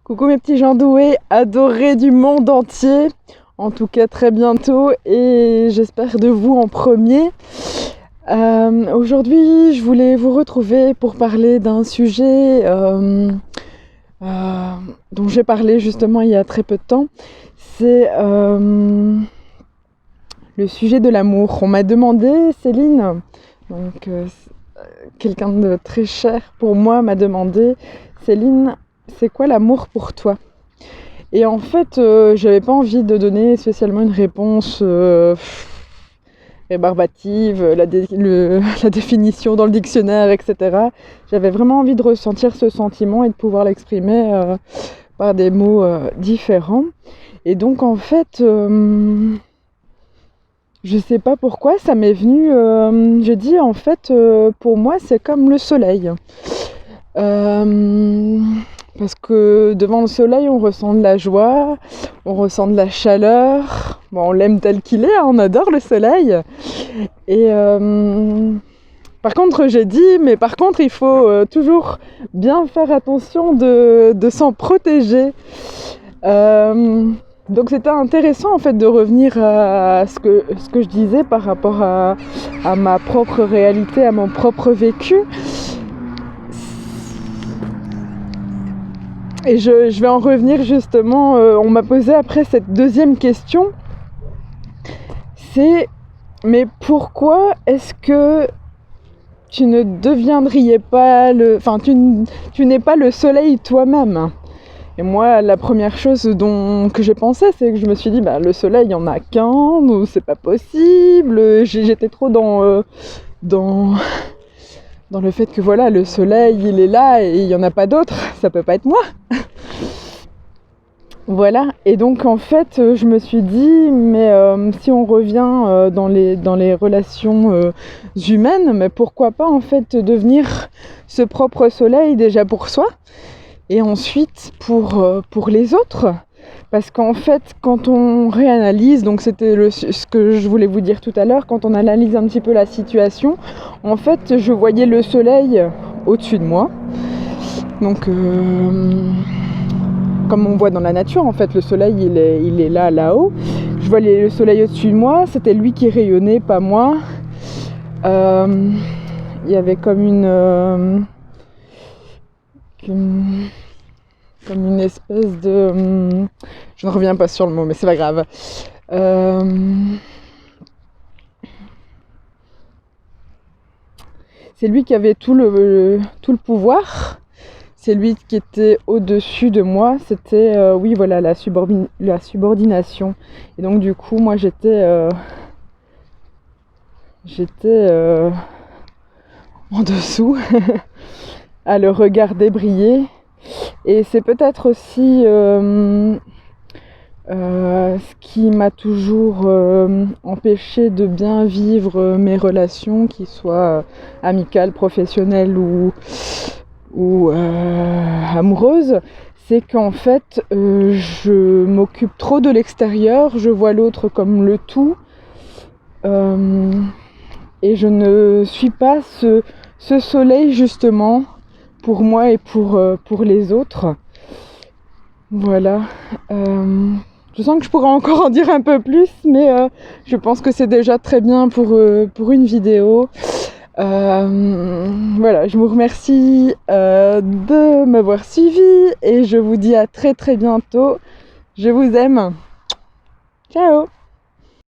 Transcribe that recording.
Coucou mes petits gens doués, adorés du monde entier, en tout cas très bientôt et j'espère de vous en premier. Aujourd'hui je voulais vous retrouver pour parler d'un sujet dont j'ai parlé justement il y a très peu de temps. C'est le sujet de l'amour. On m'a demandé, Céline, donc quelqu'un de très cher pour moi m'a demandé, Céline, c'est quoi l'amour pour toi ? Et en fait, j'avais pas envie de donner spécialement une réponse rébarbative, la définition dans le dictionnaire, etc. J'avais vraiment envie de ressentir ce sentiment et de pouvoir l'exprimer par des mots différents. Et donc en fait, je sais pas pourquoi, ça m'est venu, je dis en fait, pour moi c'est comme le soleil. Parce que devant le soleil, on ressent de la joie, on ressent de la chaleur. Bon, on l'aime tel qu'il est, hein, on adore le soleil. Et par contre, j'ai dit, mais par contre, il faut toujours bien faire attention de s'en protéger. Donc c'était intéressant en fait de revenir à ce que je disais par rapport à ma propre réalité, à mon propre vécu. Et je vais en revenir justement, on m'a posé après cette deuxième question, c'est mais pourquoi est-ce que tu ne deviendrais pas tu n'es pas le soleil toi-même ? Et moi la première chose que j'ai pensé, c'est que je me suis dit le soleil il n'y en a qu'un, donc c'est pas possible, j'étais trop dans le fait que voilà, le soleil il est là et il n'y en a pas d'autre, ça peut pas être moi. Voilà, et donc en fait je me suis dit, mais si on revient dans les relations humaines, mais pourquoi pas en fait devenir ce propre soleil déjà pour soi et ensuite pour les autres. Parce qu'en fait, quand on réanalyse, donc c'était ce que je voulais vous dire tout à l'heure, quand on analyse un petit peu la situation, en fait, je voyais le soleil au-dessus de moi. Donc, comme on voit dans la nature, en fait, le soleil, il est là-haut. Je voyais le soleil au-dessus de moi, c'était lui qui rayonnait, pas moi. Il y avait comme une espèce de... je ne reviens pas sur le mot, mais c'est pas grave. C'est lui qui avait tout le pouvoir. C'est lui qui était au-dessus de moi. C'était, la subordination. Et donc, du coup, moi, j'étais en dessous à le regarder briller. Et c'est peut-être aussi ce qui m'a toujours empêché de bien vivre mes relations, qu'ils soient amicales, professionnelles ou amoureuses. C'est qu'en fait, je m'occupe trop de l'extérieur, je vois l'autre comme le tout, et je ne suis pas ce soleil justement pour moi et pour les autres. Voilà. Je sens que je pourrais encore en dire un peu plus, mais je pense que c'est déjà très bien pour une vidéo. Voilà, je vous remercie de m'avoir suivi et je vous dis à très très bientôt. Je vous aime. Ciao.